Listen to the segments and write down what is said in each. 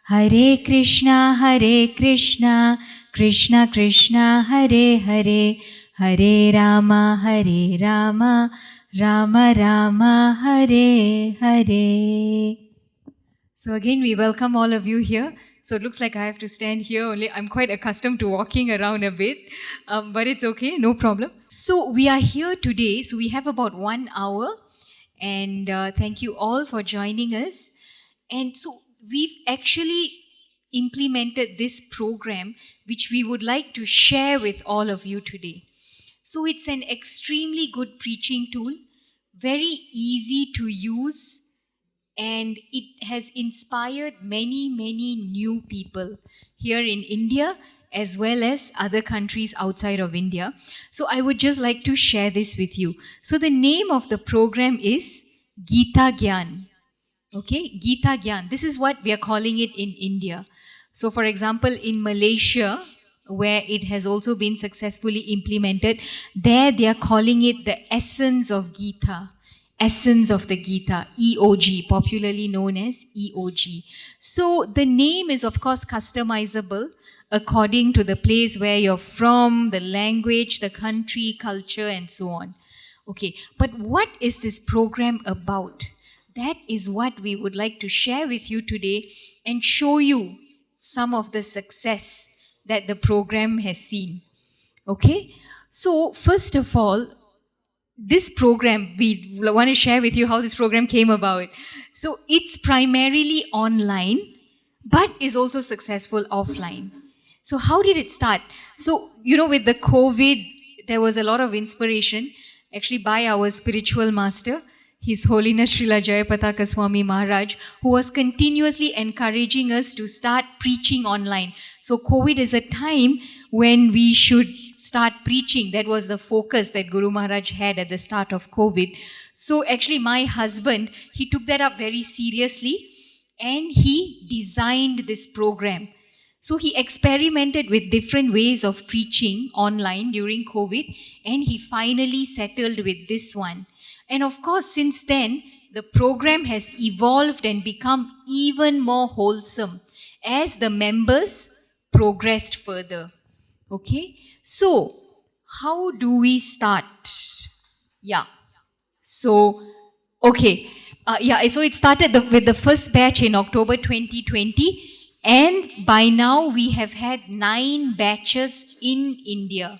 Hare Krishna, Krishna Krishna, Hare Hare, Hare Rama, Rama Rama, Hare Hare. So again, we welcome all of you here. So it looks like I have to stand here only. I'm quite accustomed to walking around a bit, but it's okay, no problem. So we are here today. So we have about 1 hour, and thank you all for joining us. And so we've actually implemented this program, which we would like to share with all of you today. So it's an extremely good preaching tool, very easy to use, and it has inspired many new people here in India as well as other countries outside of India. So I would just like to share this with you. So the name of the program is Gita Gyan. Okay, Gita Gyan. This is what we are calling it in India. So for example, in Malaysia, where it has also been successfully implemented, there they are calling it the essence of Gita. Essence of the Gita, EOG, popularly known as EOG. So the name is of course customizable according to the place where you're from, the language, the country, culture, and so on. Okay, but what is this program about? That is what we would like to share with you today and show you some of the success that the program has seen. Okay, so first of all, this program, we want to share with you how this program came about. So it's primarily online, but is also successful offline. So how did it start? So, with the COVID, there was a lot of inspiration actually by our spiritual master, His Holiness Srila Jayapataka Swami Maharaj, who was continuously encouraging us to start preaching online. So COVID is a time when we should start preaching. That was the focus that Guru Maharaj had at the start of COVID. So actually my husband, he took that up very seriously and he designed this program. So he experimented with different ways of preaching online during COVID, and he finally settled with this one. And of course, since then, the program has evolved and become even more wholesome as the members progressed further. Okay, so how do we start? Yeah. So, okay. So it started with the first batch in October 2020. And by now, we have had 9 batches in India,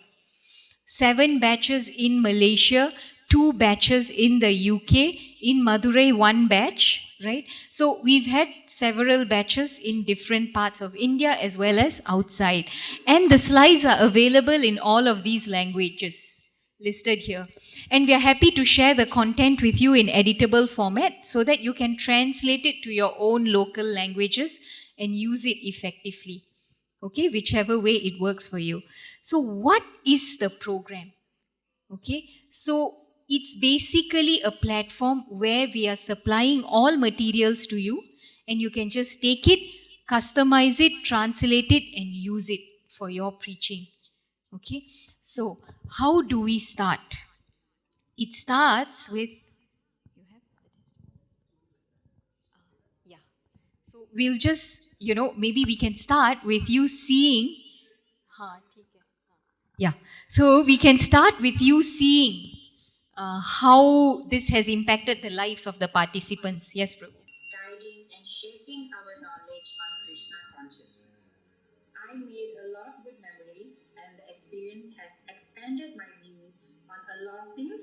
7 batches in Malaysia, 2 batches in the UK, in Madurai 1 batch, right? So we've had several batches in different parts of India as well as outside. And the slides are available in all of these languages listed here. And we are happy to share the content with you in editable format so that you can translate it to your own local languages and use it effectively. Okay, whichever way it works for you. So what is the program? Okay, so it's basically a platform where we are supplying all materials to you and you can just take it, customize it, translate it, and use it for your preaching. Okay, so how do we start? It starts with, so we'll just, maybe we can start with you seeing. Yeah. So we can start with you seeing how this has impacted the lives of the participants. Yes, Prabhu. Guiding and shaping our knowledge on Krishna consciousness. I made a lot of good memories, and the experience has expanded my view on a lot of things.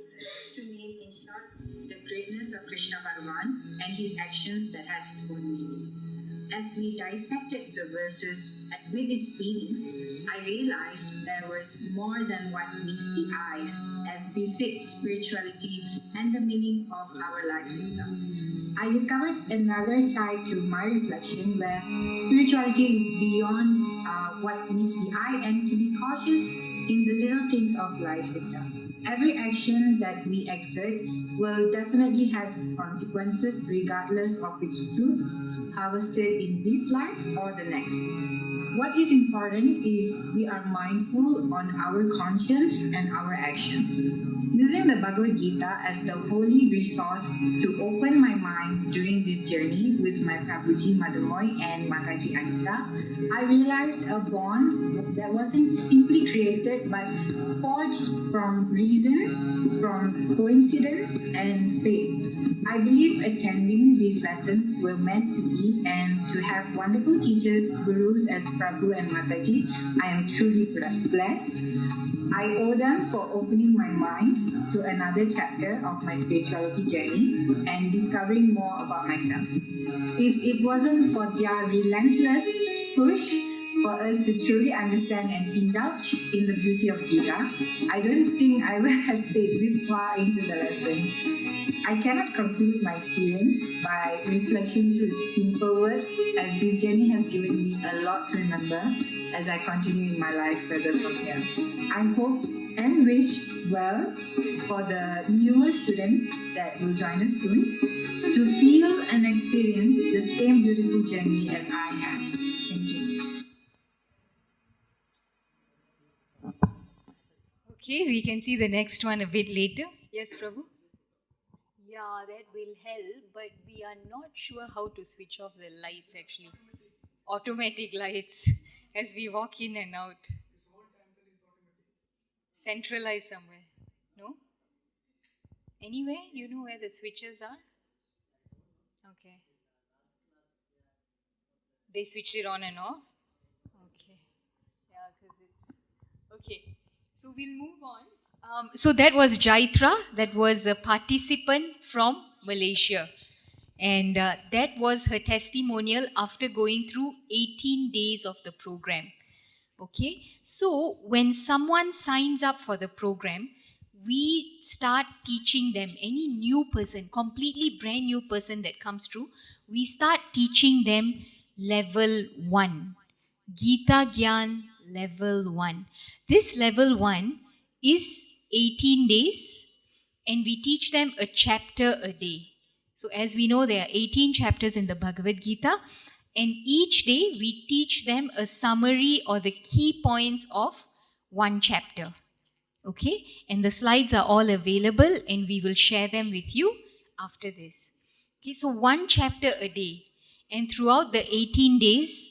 To name in short, the greatness of Krishna Bhagavan and his actions that has its own meanings. As we dissected the verses with its meanings, I realized there was more than what meets the eyes, as befits spirituality and the meaning of our life system. I discovered another side to my reflection where spirituality is beyond what meets the eye, and to be cautious in the little things of life itself. Every action that we exert will definitely have its consequences regardless of its fruits. harvested in this life or the next. What is important is we are mindful on our conscience and our actions. Using the Bhagavad Gita as the holy resource to open my mind during this journey with my Prabhuji Madhumoy and Mataji Anita, I realized a bond that wasn't simply created but forged from reason, from coincidence and faith. I believe attending these lessons were meant to be, and to have wonderful teachers, gurus as Prabhu and Mataji, I am truly blessed. I owe them for opening my mind to another chapter of my spirituality journey and discovering more about myself. If it wasn't for their relentless push for us to truly understand and indulge in the beauty of Gita, I don't think I would have stayed this far into the lesson. I cannot conclude my experience by reflection through simple words, as this journey has given me a lot to remember as I continue in my life further from here. I hope and wish well for the newer students that will join us soon to feel and experience the same beautiful journey as I have. Thank you. Okay, we can see the next one a bit later. Yes, Prabhu? Yeah, that will help, but we are not sure how to switch off the lights actually. Automatic lights as we walk in and out. Centralized somewhere. No? Anywhere? You know where the switches are? Okay. They switched it on and off? Okay. Yeah, because it's... Okay. So we'll move on. So that was Jaitra, that was a participant from Malaysia. And that was her testimonial after going through 18 days of the program. Okay, so when someone signs up for the program, we start teaching them, any new person, completely brand new person that comes through, we start teaching them level 1, Gita Gyan level 1. This level 1 is 18 days and we teach them a chapter a day. So as we know, there are 18 chapters in the Bhagavad Gita, and each day we teach them a summary or the key points of one chapter. Okay? And the slides are all available and we will share them with you after this. Okay, so one chapter a day. And throughout the 18 days,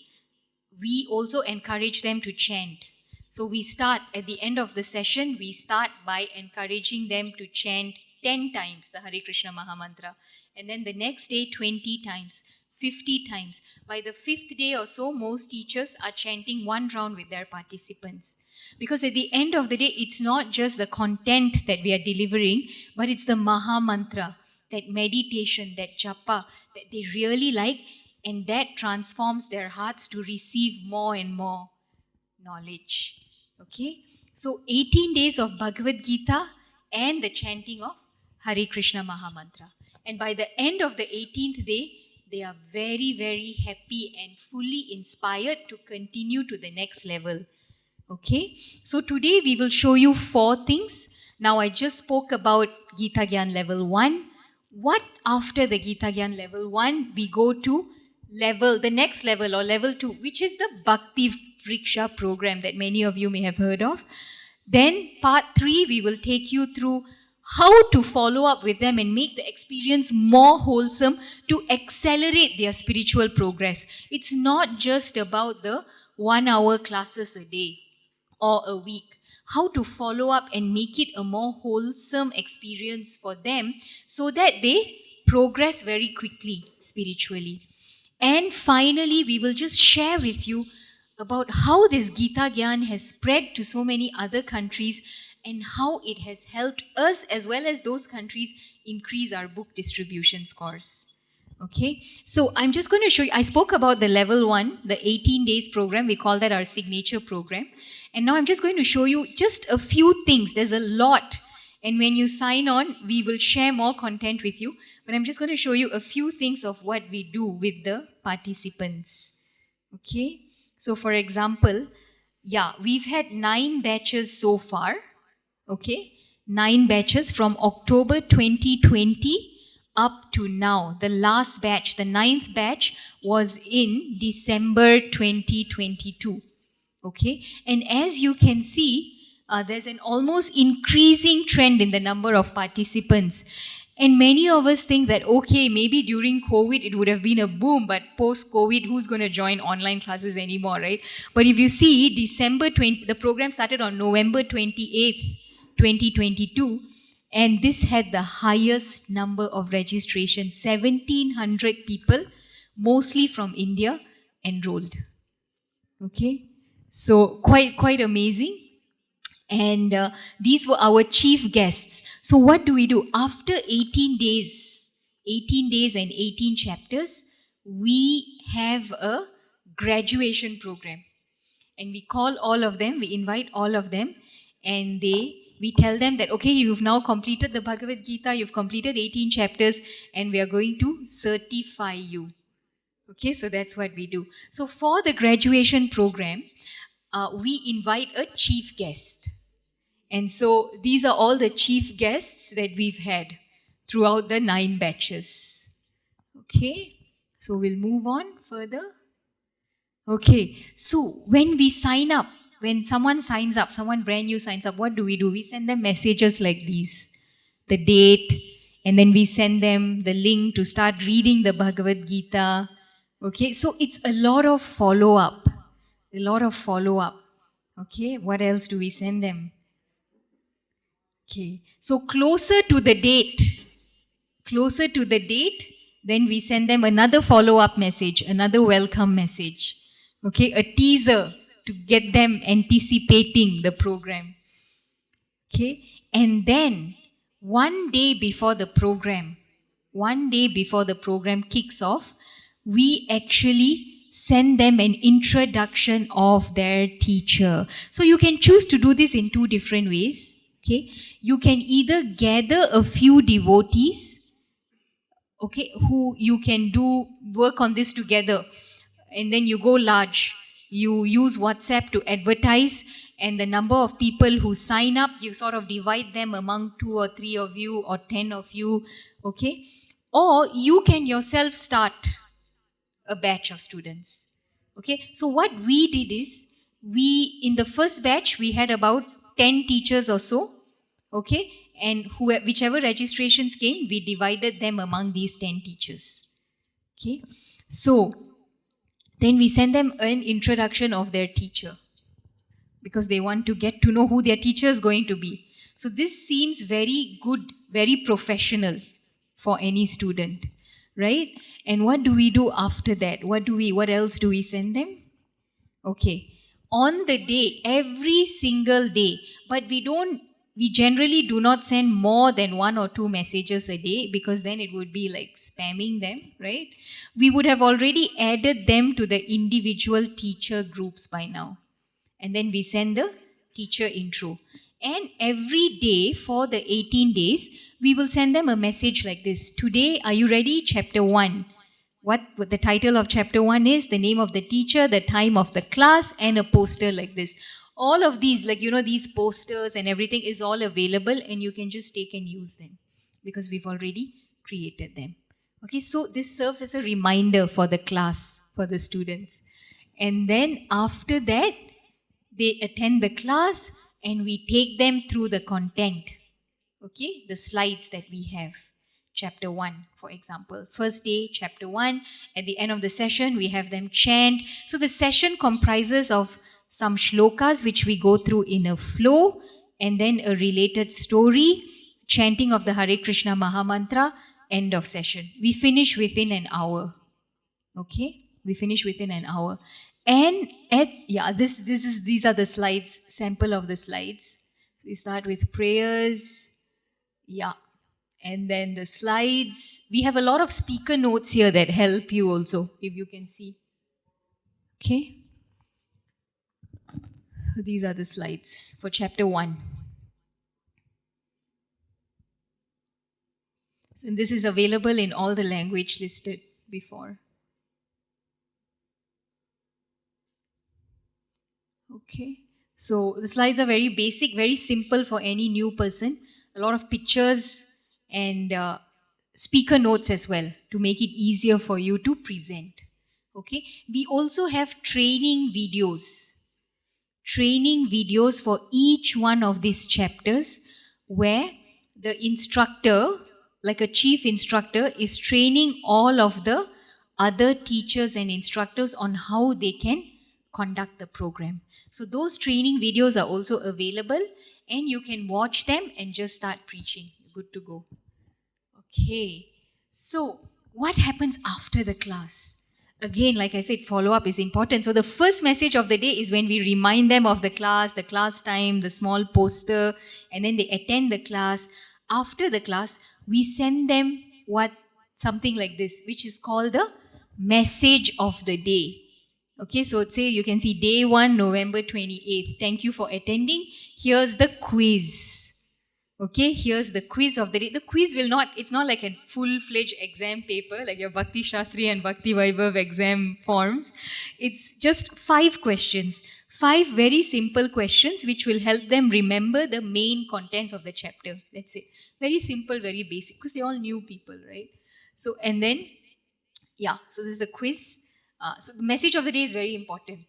we also encourage them to chant. So we start, at the end of the session, we start by encouraging them to chant 10 times the Hare Krishna Mahamantra. And then the next day, 20 times, 50 times. By the 5th day or so, most teachers are chanting one round with their participants. Because at the end of the day, it's not just the content that we are delivering, but it's the Mahamantra, that meditation, that japa, that they really like, and that transforms their hearts to receive more and more knowledge. Okay? So 18 days of Bhagavad Gita and the chanting of Hare Krishna Mahamantra. And by the end of the 18th day, they are very, very happy and fully inspired to continue to the next level. Okay? So today we will show you 4 things. Now I just spoke about Gita Gyan level 1. What after the Gita Gyan level 1? We go to the next level or level 2, which is the Bhakti Vriksha program that many of you may have heard of. Then part 3, we will take you through how to follow up with them and make the experience more wholesome to accelerate their spiritual progress. It's not just about the 1-hour classes a day or a week. How to follow up and make it a more wholesome experience for them so that they progress very quickly spiritually. And finally, we will just share with you about how this Gita Gyan has spread to so many other countries and how it has helped us as well as those countries increase our book distribution scores. Okay, so I'm just going to show you, I spoke about the level 1, the 18 days program, we call that our signature program. And now I'm just going to show you just a few things, there's a lot. And when you sign on, we will share more content with you. But I'm just going to show you a few things of what we do with the participants. Okay, so for example, yeah, we've had 9 batches so far. Okay, 9 batches from October 2020 up to now. The last batch, the 9th batch, was in December 2022. Okay, and as you can see, there's an almost increasing trend in the number of participants. And many of us think that, okay, maybe during COVID it would have been a boom, but post-COVID, who's going to join online classes anymore, right? But if you see, the program started on November 28th, 2022, and this had the highest number of registrations, 1,700 people, mostly from India, enrolled. Okay, so quite amazing. And these were our chief guests. So what do we do? After 18 days and 18 chapters, we have a graduation program. And we call all of them, we invite all of them, and we tell them that, okay, you've now completed the Bhagavad Gita, you've completed 18 chapters, and we are going to certify you. Okay, so that's what we do. So for the graduation program, we invite a chief guest. And so these are all the chief guests that we've had throughout the 9 batches. Okay, so we'll move on further. Okay, so when we sign up, when someone signs up, someone brand new signs up, what do? We send them messages like these, the date, and then we send them the link to start reading the Bhagavad Gita. Okay, so it's a lot of follow-up. Okay, what else do we send them? Okay, so closer to the date, then we send them another follow-up message, another welcome message. Okay, a teaser to get them anticipating the program. Okay, and then one day before the program kicks off, we actually send them an introduction of their teacher. So you can choose to do this in 2 different ways. Okay, you can either gather a few devotees, okay, who you can work on this together, and then you go large. You use WhatsApp to advertise, and the number of people who sign up, you sort of divide them among 2 or 3 of you or 10 of you, okay? Or you can yourself start a batch of students, okay? So what we did is, in the first batch, we had about 10 teachers or so, okay? And whichever registrations came, we divided them among these 10 teachers, okay? So then we send them an introduction of their teacher, because they want to get to know who their teacher is going to be. So this seems very good, very professional for any student, right? And what do we do after that? What else do we send them? Okay, on the day, every single day, but we generally do not send more than 1 or 2 messages a day, because then it would be like spamming them, right? We would have already added them to the individual teacher groups by now. And then we send the teacher intro. And every day for the 18 days, we will send them a message like this. Today, are you ready? Chapter 1. What the title of chapter 1 is, the name of the teacher, the time of the class, and a poster like this. All of these, like, these posters and everything is all available, and you can just take and use them, because we've already created them. Okay, so this serves as a reminder for the class, for the students. And then after that, they attend the class and we take them through the content. Okay, the slides that we have. Chapter 1, for example. First day, chapter 1. At the end of the session, we have them chant. So the session comprises of some shlokas which we go through in a flow, and then a related story, chanting of the Hare Krishna Mahamantra, end of session. We finish within an hour. Okay, we finish within an hour. And these are the slides, sample of the slides. We start with prayers. Yeah. And then the slides. We have a lot of speaker notes here that help you also, if you can see. Okay. These are the slides for chapter 1. So this is available in all the language listed before. Okay. So the slides are very basic, very simple for any new person. A lot of pictures and speaker notes as well to make it easier for you to present. Okay, we also have training videos for each one of these chapters, where the instructor, like a chief instructor, is training all of the other teachers and instructors on how they can conduct the program. So those training videos are also available, and you can watch them and just start preaching. Good to go. Okay, so what happens after the class? Again, like I said, follow-up is important. So the first message of the day is when we remind them of the class time, the small poster, and then they attend the class. After the class, we send them something like this, which is called the message of the day. Okay, so say you can see day 1, November 28th. Thank you for attending. Here's the quiz. Okay, here's the quiz of the day. The quiz it's not like a full-fledged exam paper like your Bhakti Shastri and Bhakti Vaibhav exam forms. It's just 5 questions. 5 very simple questions which will help them remember the main contents of the chapter. That's it. Very simple, very basic, because they're all new people, right? So, and then, so this is the quiz. So the message of the day is very important.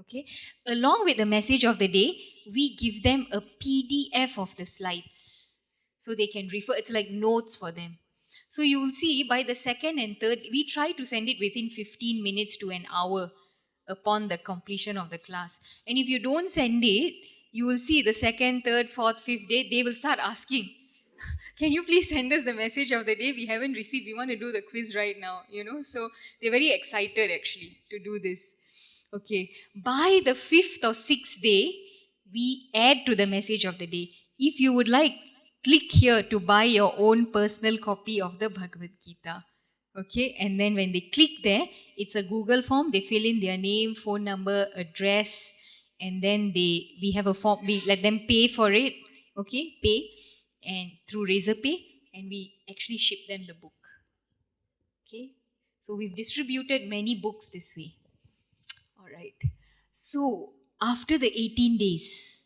Okay. Along with the message of the day, we give them a PDF of the slides so they can refer. It's like notes for them. So you will see by the second and third, we try to send it within 15 minutes to an hour upon the completion of the class. And if you don't send it, you will see the second, third, fourth, fifth day, they will start asking, can you please send us the message of the day? We haven't received. We want to do the quiz right now, So they're very excited actually to do this. Okay, by the 5th or 6th day, we add to the message of the day. If you would like, click here to buy your own personal copy of the Bhagavad Gita. Okay, and then when they click there, it's a Google form. They fill in their name, phone number, address, and then we have a form. We let them pay for it. Okay, pay, and through Razorpay, and we actually ship them the book. Okay, so we've distributed many books this way. Right. So, after the 18 days,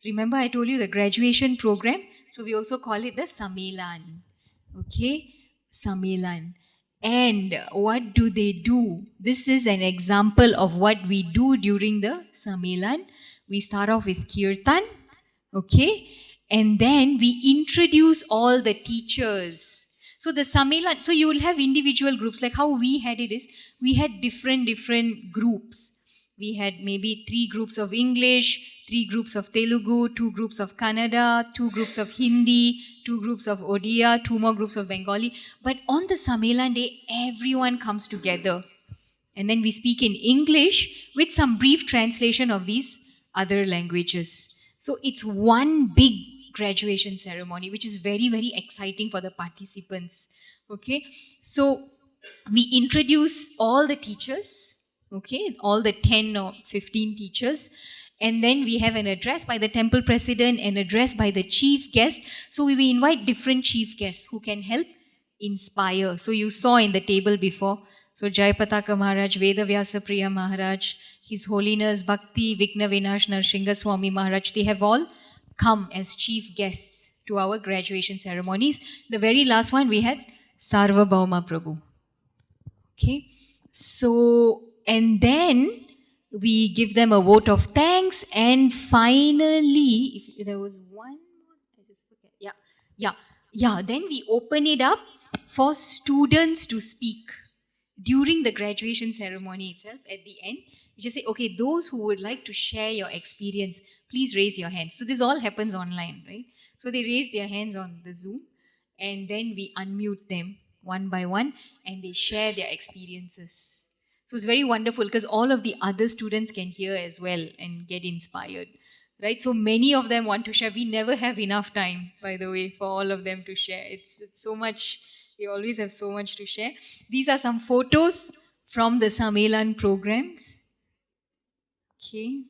remember I told you the graduation program? So, we also call it the Sammelan. Okay? Sammelan. And what do they do? This is an example of what we do during the Sammelan. We start off with Kirtan. Okay? And then we introduce all the teachers. So the Sammelan, so you will have individual groups. Like how we had it is, we had different groups. We had maybe 3 groups of English, 3 groups of Telugu, 2 groups of Kannada, 2 groups of Hindi, 2 groups of Odia, 2 more groups of Bengali. But on the Sammelan day, everyone comes together. And then we speak in English with some brief translation of these other languages. So it's one big graduation ceremony, which is very, very exciting for the participants. Okay, so we introduce all the teachers. Okay, all the 10 or 15 teachers. And then we have an address by the temple president, an address by the chief guest. So we will invite different chief guests who can help inspire. So you saw in the table before. So Jayapataka Maharaj, Vedavyasa Priya Maharaj, His Holiness Bhakti Vigna Vinash Narsingha Swami Maharaj, they have all come as chief guests to our graduation ceremonies. The very last one we had Sarvabhauma Prabhu. Okay, so, and then we give them a vote of thanks, and finally, if there was one more, I just forget. Then we open it up for students to speak during the graduation ceremony itself. At the end, you just say, okay, those who would like to share your experience, please raise your hands. So this all happens online, right? So they raise their hands on the Zoom, and then we unmute them one by one, and they share their experiences. So it's very wonderful because all of the other students can hear as well and get inspired, right? So many of them want to share. We never have enough time, by the way, for all of them to share. It's so much, they always have so much to share. These are some photos from the Sammelan programs. Okay.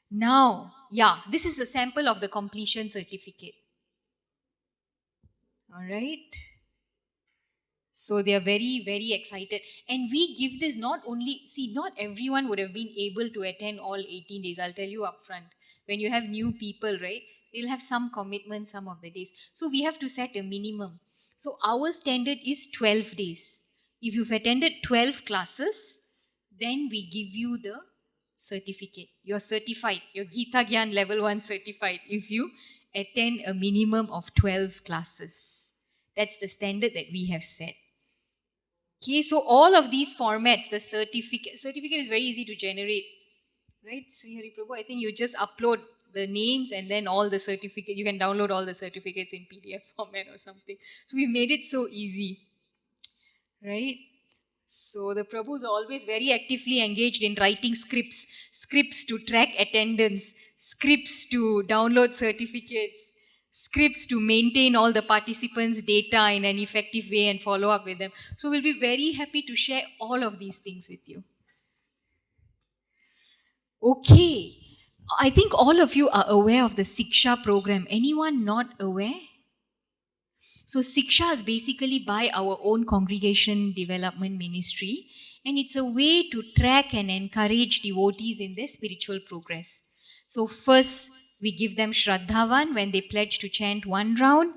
Now, this is a sample of the completion certificate. All right. So they are very, very excited. And we give this not everyone would have been able to attend all 18 days. I'll tell you up front. When you have new people, right, they'll have some commitment some of the days. So we have to set a minimum. So our standard is 12 days. If you've attended 12 classes, then we give you the certificate. You're certified. You're Gita Gyan level 1 certified if you attend a minimum of 12 classes. That's the standard that we have set. Okay, so all of these formats, the certificate is very easy to generate. Right, Sri Hari Prabhu? I think you just upload the names and then all the certificates. You can download all the certificates in PDF format or something. So we made it so easy. Right? So the Prabhus are always very actively engaged in writing scripts to track attendance, scripts to download certificates, scripts to maintain all the participants' data in an effective way and follow up with them. So we'll be very happy to share all of these things with you. Okay. I think all of you are aware of the Siksha program. Anyone not aware? So Siksha is basically by our own congregation development ministry, and it's a way to track and encourage devotees in their spiritual progress. So first we give them Shraddhavan when they pledge to chant 1 round,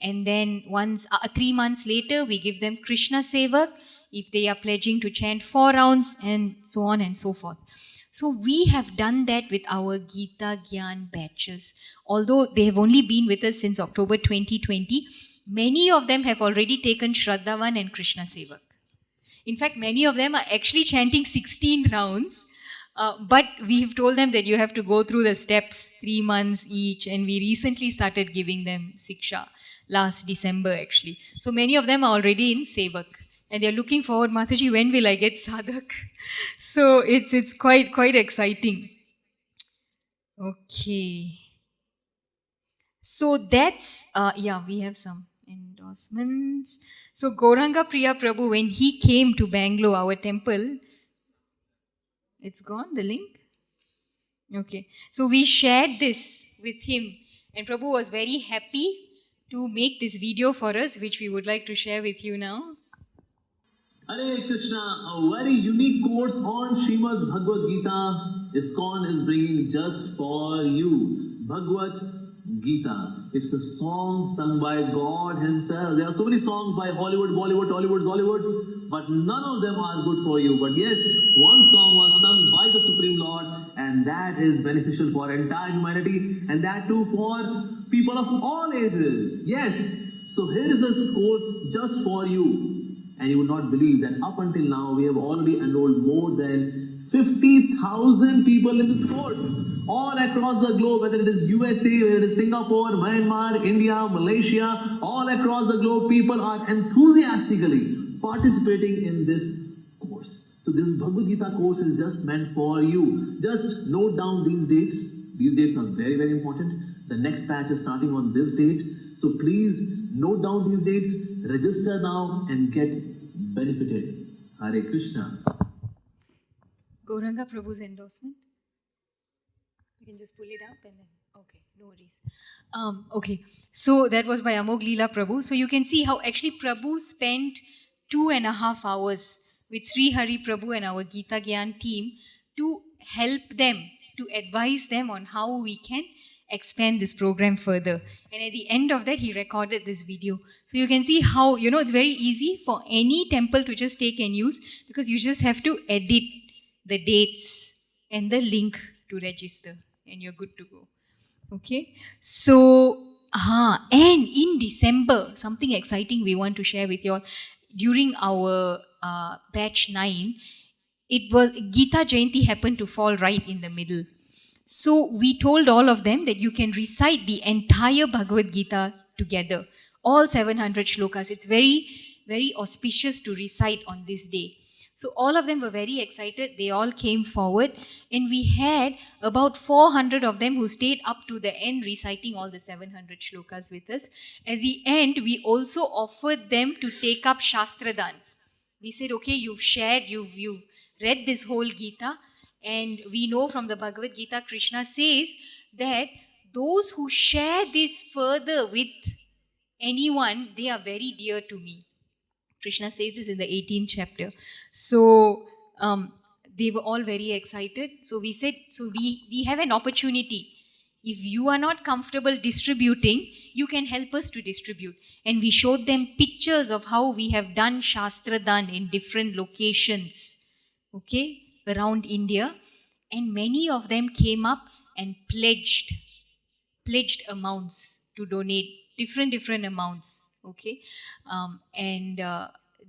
and then 3 months later we give them Krishna Sevak if they are pledging to chant 4 rounds, and so on and so forth. So we have done that with our Gita Gyan batches. Although they have only been with us since October 2020, many of them have already taken Shraddhavan and Krishna Sevak. In fact, many of them are actually chanting 16 rounds, but we've told them that you have to go through the steps, 3 months each, and we recently started giving them Siksha, last December actually. So many of them are already in Sevak. And they're looking forward, Mataji, when will I get sadhak? So it's quite exciting. Okay. So that's, we have some endorsements. So Gauranga Priya Prabhu, when he came to Bangalore, our temple, it's gone, the link? Okay. So we shared this with him, and Prabhu was very happy to make this video for us, which we would like to share with you now. Hare Krishna, a very unique course on Srimad Bhagavad Gita. ISKCON is bringing just for you. Bhagavad Gita. It's the song sung by God Himself. There are so many songs by Hollywood, Bollywood, Hollywood, but none of them are good for you. But yes, one song was sung by the Supreme Lord, and that is beneficial for entire humanity, and that too for people of all ages. Yes. So here is this course just for you. And you would not believe that up until now, we have already enrolled more than 50,000 people in this course. All across the globe, whether it is USA, whether it is Singapore, Myanmar, India, Malaysia, all across the globe, people are enthusiastically participating in this course. So this Bhagavad Gita course is just meant for you. Just note down these dates. These dates are very, very important. The next batch is starting on this date. So please note down these dates, register now and get benefited. Hare Krishna. Gauranga Prabhu's endorsement. You can just pull it up and then, okay, no worries. Okay, so that was by Amog Leela Prabhu. So you can see how actually Prabhu spent 2.5 hours with Sri Hari Prabhu and our Gita Gyan team to help them, to advise them on how we can expand this program further. And at the end of that, he recorded this video. So you can see how, it's very easy for any temple to just take and use, because you just have to edit the dates and the link to register and you're good to go. Okay. So, and in December, something exciting we want to share with you all. During our batch 9, it was Gita Jayanti happened to fall right in the middle. So we told all of them that you can recite the entire Bhagavad Gita together, all 700 shlokas. It's very, very auspicious to recite on this day. So all of them were very excited. They all came forward, and we had about 400 of them who stayed up to the end reciting all the 700 shlokas with us. At the end, we also offered them to take up Shastradan. We said, okay, you've shared, you've read this whole Gita, and we know from the Bhagavad Gita, Krishna says that those who share this further with anyone, they are very dear to me. Krishna says this in the 18th chapter. So they were all very excited. So we said, so we have an opportunity. If you are not comfortable distributing, you can help us to distribute. And we showed them pictures of how we have done Shastradan in different locations, okay, around India. And many of them came up and pledged amounts to donate, different amounts, okay. And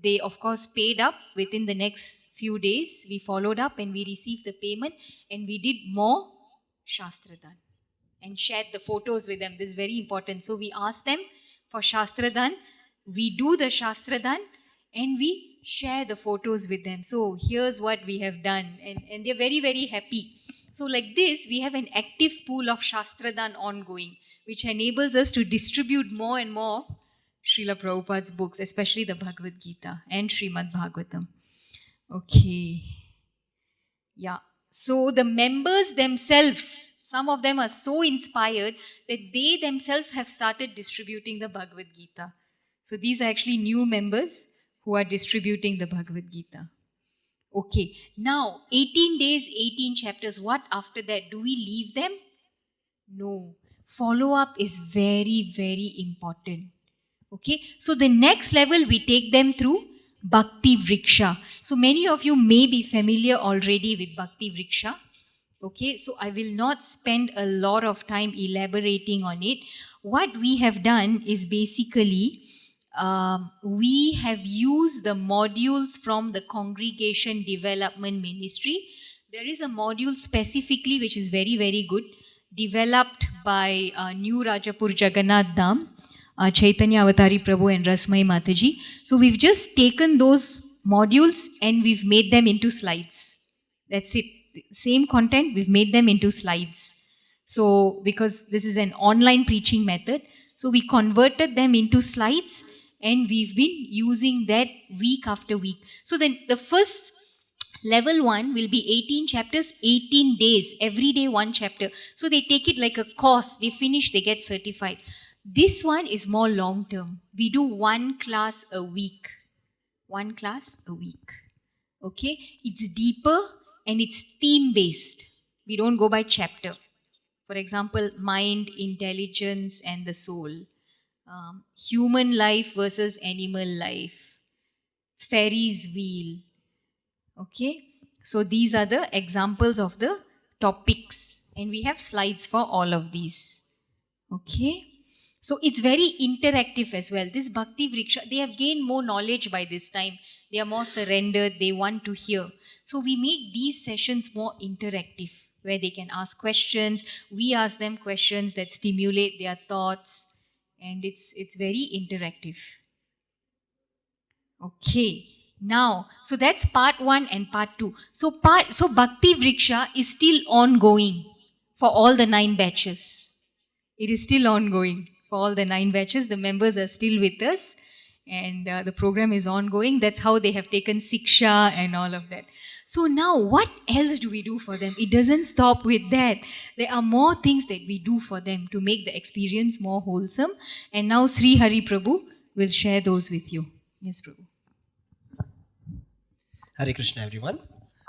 they of course paid up within the next few days. We followed up and we received the payment, and we did more Shastradan and shared the photos with them. This is very important. So we asked them for Shastradan, we do the Shastradan, and we share the photos with them. So here's what we have done, and they're very, very happy. So like this, we have an active pool of Shastradan ongoing, which enables us to distribute more and more Srila Prabhupada's books, especially the Bhagavad Gita and Srimad Bhagavatam. Okay. Yeah. So the members themselves, some of them are so inspired that they themselves have started distributing the Bhagavad Gita. So these are actually new members who are distributing the Bhagavad Gita. Okay, now 18 days, 18 chapters. What after that? Do we leave them? No. Follow-up is very, very important. Okay, so the next level we take them through Bhakti Vriksha. So many of you may be familiar already with Bhakti Vriksha. Okay, so I will not spend a lot of time elaborating on it. What we have done is basically we have used the modules from the Congregation Development Ministry. There is a module specifically which is very, very good, developed by New Rajapur Jagannath Dham, Chaitanya Avatari Prabhu and Rasmai Mataji. So we've just taken those modules and we've made them into slides. That's it. Same content, we've made them into slides. So because this is an online preaching method, so we converted them into slides and we've been using that week after week. So then the first level 1 will be 18 chapters, 18 days, every day one chapter. So they take it like a course, they finish, they get certified. This one is more long term. We do one class a week. One class a week. Okay? It's deeper and it's theme based. We don't go by chapter. For example, mind, intelligence and the soul. Human life versus animal life. Ferris wheel. Okay? So these are the examples of the topics. And we have slides for all of these. Okay? So it's very interactive as well. This Bhakti Vriksha, they have gained more knowledge by this time. They are more surrendered. They want to hear. So we make these sessions more interactive, where they can ask questions. We ask them questions that stimulate their thoughts. And it's very interactive. Okay. Now, so that's part 1 and part 2. So Bhakti Vriksha is still ongoing for all the 9 batches. It is still ongoing for all the 9 batches. The members are still with us and the program is ongoing. That's how they have taken Siksha and all of that. So now what else do we do for them? It doesn't stop with that. There are more things that we do for them to make the experience more wholesome. And now Sri Hari Prabhu will share those with you. Yes, Prabhu. Hare Krishna everyone.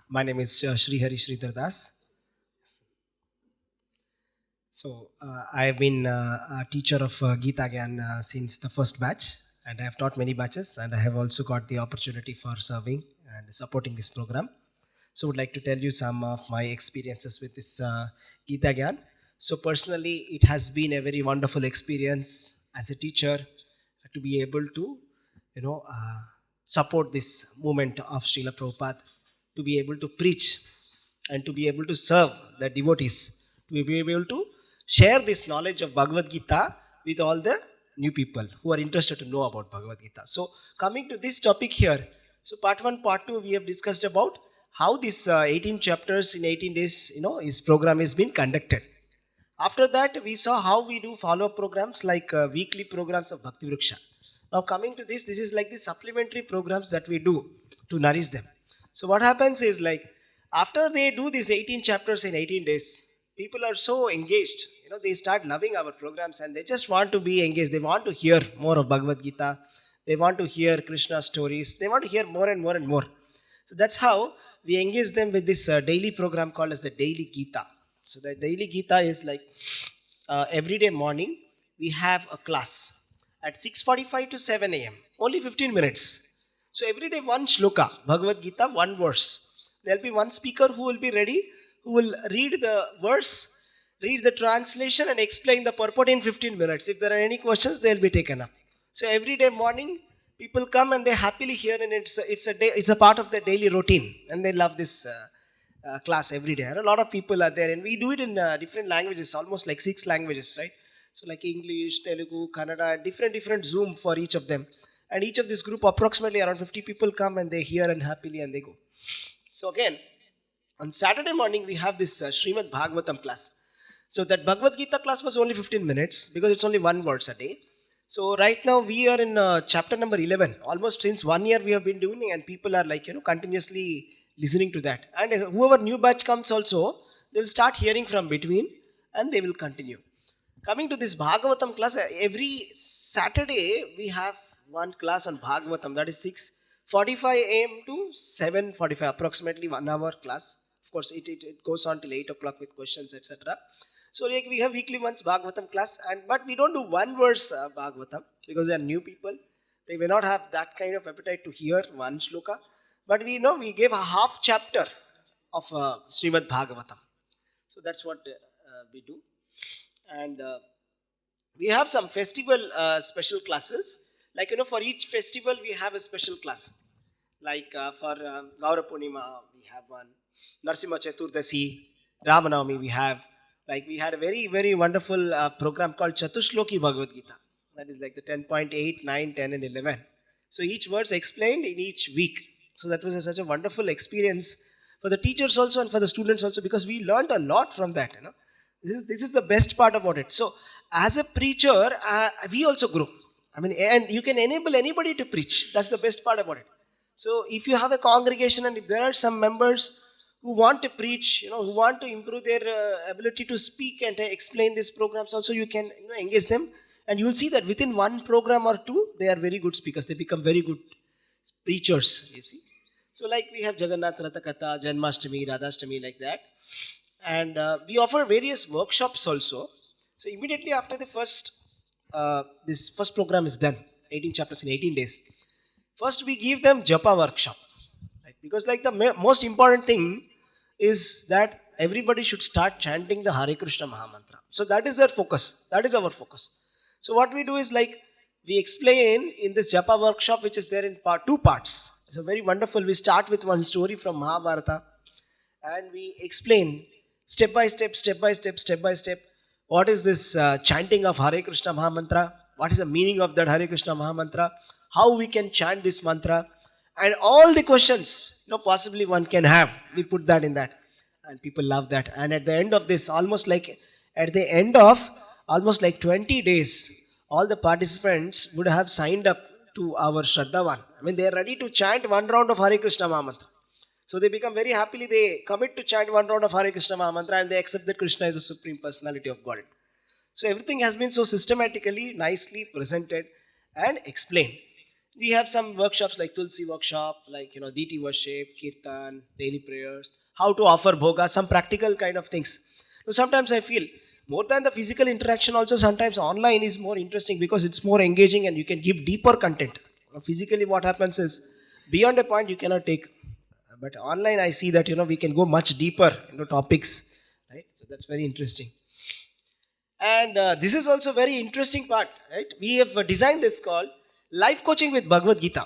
My name is Sri Hari Sridhar Das. So I have been a teacher of Gita Gyan since the first batch, and I have taught many batches, and I have also got the opportunity for serving and supporting this program. So I would like to tell you some of my experiences with this Gita Gyan. So personally, it has been a very wonderful experience as a teacher to be able to, support this movement of Srila Prabhupada, to be able to preach and to be able to serve the devotees, to be able to share this knowledge of Bhagavad Gita with all the new people who are interested to know about Bhagavad Gita. So coming to this topic here, so part 1, part 2, we have discussed about how this 18 chapters in 18 days, his program has been conducted. After that, we saw how we do follow-up programs like weekly programs of Bhakti Vriksha. Now coming to this is like the supplementary programs that we do to nourish them. So what happens is, like, after they do these 18 chapters in 18 days, people are so engaged. They start loving our programs and they just want to be engaged. They want to hear more of Bhagavad Gita. They want to hear Krishna stories. They want to hear more and more and more. So that's how we engage them with this daily program called as the Daily Gita. So the daily Gita is like every day morning we have a class at 6:45 to 7 a.m. Only 15 minutes. So every day one shloka, Bhagavad Gita, one verse. There'll be one speaker who will be ready, who will read the verse, read the translation, and explain the purport in 15 minutes. If there are any questions, they'll be taken up. So every day morning, people come and they happily hear, and it's a part of their daily routine, and they love this class every day. And a lot of people are there, and we do it in different languages, almost like 6 languages, right? So like English, Telugu, Kannada, different Zoom for each of them. And each of this group, approximately around 50 people come and they hear and happily and they go. So again, on Saturday morning, we have this Srimad Bhagavatam class. So that Bhagavad Gita class was only 15 minutes because it's only one verse a day. So right now we are in chapter number 11. Almost since 1 year we have been doing, and people are like, continuously listening to that. And whoever new batch comes also, they will start hearing from between and they will continue. Coming to this Bhagavatam class, every Saturday we have one class on Bhagavatam, that is 6:45 a.m. to 7:45, approximately 1 hour class. Of course, it goes on till 8 o'clock with questions, etc. So like we have weekly once Bhagavatam class, but we don't do one verse Bhagavatam because they are new people. They may not have that kind of appetite to hear one shloka. But we gave a half chapter of Srimad Bhagavatam. So that's what we do. And we have some festival special classes. Like, for each festival we have a special class. Like for Gaura Purnima, we have one. Narsimha Chaturdasi, Ramanavami we have. Like we had a very, very wonderful program called Chatushloki Bhagavad Gita. That is like the 10.8, 9, 10 and 11. So each verse explained in each week. So that was such a wonderful experience for the teachers also and for the students also, because we learned a lot from that. This is the best part about it. So as a preacher, we also grow. And you can enable anybody to preach. That's the best part about it. So if you have a congregation and if there are some members who want to preach, who want to improve their ability to speak and explain these programs also, you can engage them. And you will see that within one program or two, they are very good speakers. They become very good preachers, you see. So like we have Jagannath Ratha Katha, Janmashtami, Radhashtami, like that. And we offer various workshops also. So immediately after the this first program is done, 18 chapters in 18 days. First we give them Japa workshop. Right? Because like the most important thing is that everybody should start chanting the Hare Krishna Mahamantra. So that is their focus. That is our focus. So what we do is like, we explain in this Japa workshop, which is there in 2 parts. So very wonderful. We start with one story from Mahabharata and we explain step by step, what is this chanting of Hare Krishna Mahamantra, what is the meaning of that Hare Krishna Mahamantra, how we can chant this mantra, and all the questions possibly one can have, we put that in that, and people love that. And at the end of this, almost like 20 days, all the participants would have signed up to our Shraddhavan. They are ready to chant one round of Hare Krishna Mahamantra. So they become very happily, they commit to chant one round of Hare Krishna Mahamantra, and they accept that Krishna is the Supreme Personality of Godhead. So everything has been so systematically, nicely presented and explained. We have some workshops like Tulsi workshop, like deity worship, Kirtan, daily prayers, how to offer bhoga, some practical kind of things. So sometimes I feel more than the physical interaction also, sometimes online is more interesting because it's more engaging and you can give deeper content. Physically what happens is, beyond a point you cannot take. But online I see that we can go much deeper into topics, right? So that's very interesting. And this is also very interesting part, right? We have designed this called Life Coaching with Bhagavad Gita.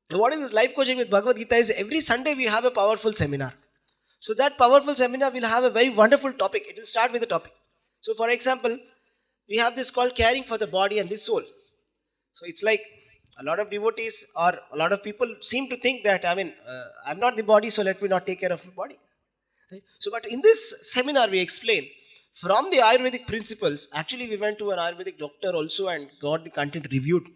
So what is this Life Coaching with Bhagavad Gita is, every Sunday we have a powerful seminar. So that powerful seminar will have a very wonderful topic. It will start with a topic. So for example, we have this called Caring for the Body and the Soul. So it's like a lot of devotees or a lot of people seem to think that, I'm not the body, so let me not take care of my body. Right? So but in this seminar we explain from the Ayurvedic principles. Actually we went to an Ayurvedic doctor also and got the content reviewed.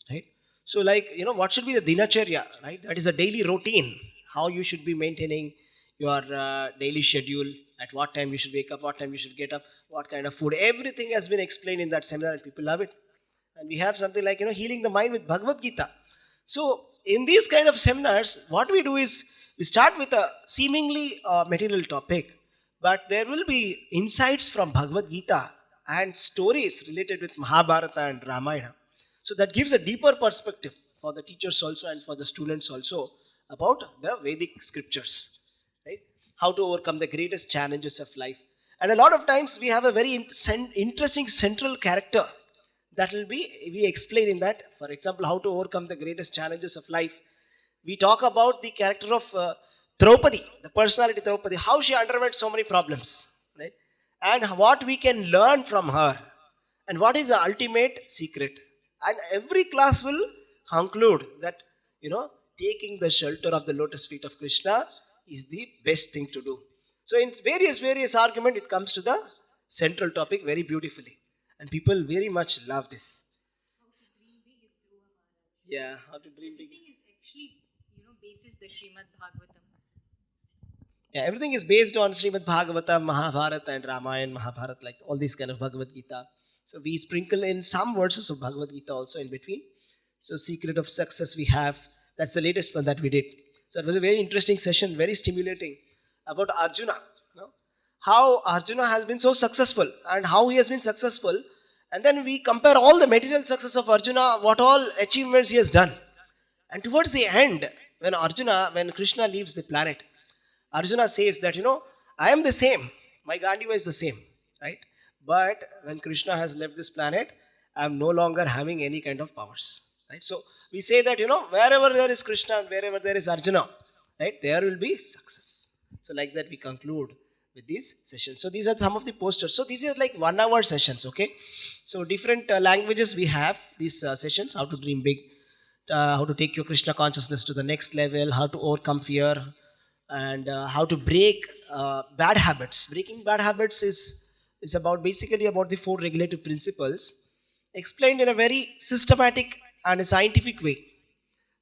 Right? So like, what should be the dinacharya, right? That is a daily routine. How you should be maintaining your daily schedule, at what time you should wake up, what time you should get up, what kind of food. Everything has been explained in that seminar and people love it. And we have something like, healing the mind with Bhagavad Gita. So in these kind of seminars, what we do is, we start with a seemingly material topic, but there will be insights from Bhagavad Gita and stories related with Mahabharata and Ramayana. So that gives a deeper perspective for the teachers also and for the students also about the Vedic scriptures, right? How to overcome the greatest challenges of life. And a lot of times we have a very interesting central character that will be we explain in that. For example, how to overcome the greatest challenges of life. We talk about the character of Draupadi, the personality Draupadi, how she underwent so many problems, right? And what we can learn from her, and what is the ultimate secret. And every class will conclude that, taking the shelter of the lotus feet of Krishna is the best thing to do. So in various argument, it comes to the central topic very beautifully, and people very much love this. Yeah, how to dream big. Everything is actually, basis the Srimad Bhagavatam. Yeah, everything is based on Srimad Bhagavatam, Mahabharata, and Ramayana, Mahabharata, like all these kind of Bhagavad Gita. So we sprinkle in some verses of Bhagavad Gita also in between. So secret of success we have. That's the latest one that we did. So it was a very interesting session, very stimulating about Arjuna. How Arjuna has been so successful and how he has been successful. And then we compare all the material success of Arjuna, what all achievements he has done. And towards the end, when Krishna leaves the planet, Arjuna says that, I am the same. My Gandiva is the same, right? But when Krishna has left this planet, I am no longer having any kind of powers, right? So we say that, wherever there is Krishna and wherever there is Arjuna, right, there will be success. So like that we conclude with these sessions. So these are some of the posters. So these are like 1 hour sessions, okay? So different languages we have these sessions, how to dream big, how to take your Krishna consciousness to the next level, how to overcome fear, and how to break bad habits. Breaking bad habits is basically about the 4 regulative principles explained in a very systematic and a scientific way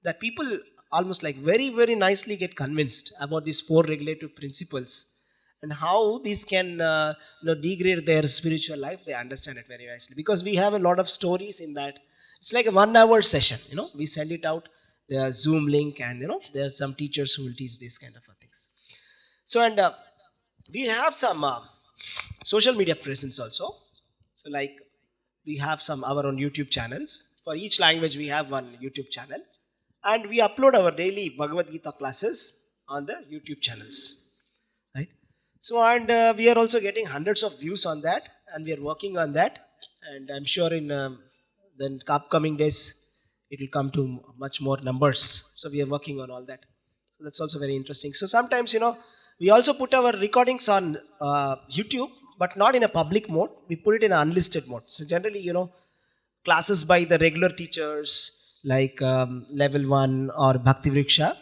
that people almost like very, very nicely get convinced about these 4 regulative principles and how these can degrade their spiritual life. They understand it very nicely because we have a lot of stories in that. It's like a 1 hour session. We send it out, the Zoom link, and there are some teachers who will teach these kind of things. So and we have some social media presence also. So like we have some our own YouTube channels. For each language we have one YouTube channel, and we upload our daily Bhagavad Gita classes on the YouTube channels, right? So and we are also getting hundreds of views on that, and we are working on that, and I'm sure in the upcoming days it will come to much more numbers. So we are working on all that. So that's also very interesting. So sometimes we also put our recordings on YouTube, but not in a public mode. We put it in an unlisted mode. So generally, classes by the regular teachers like level 1 or Bhakti Vriksha,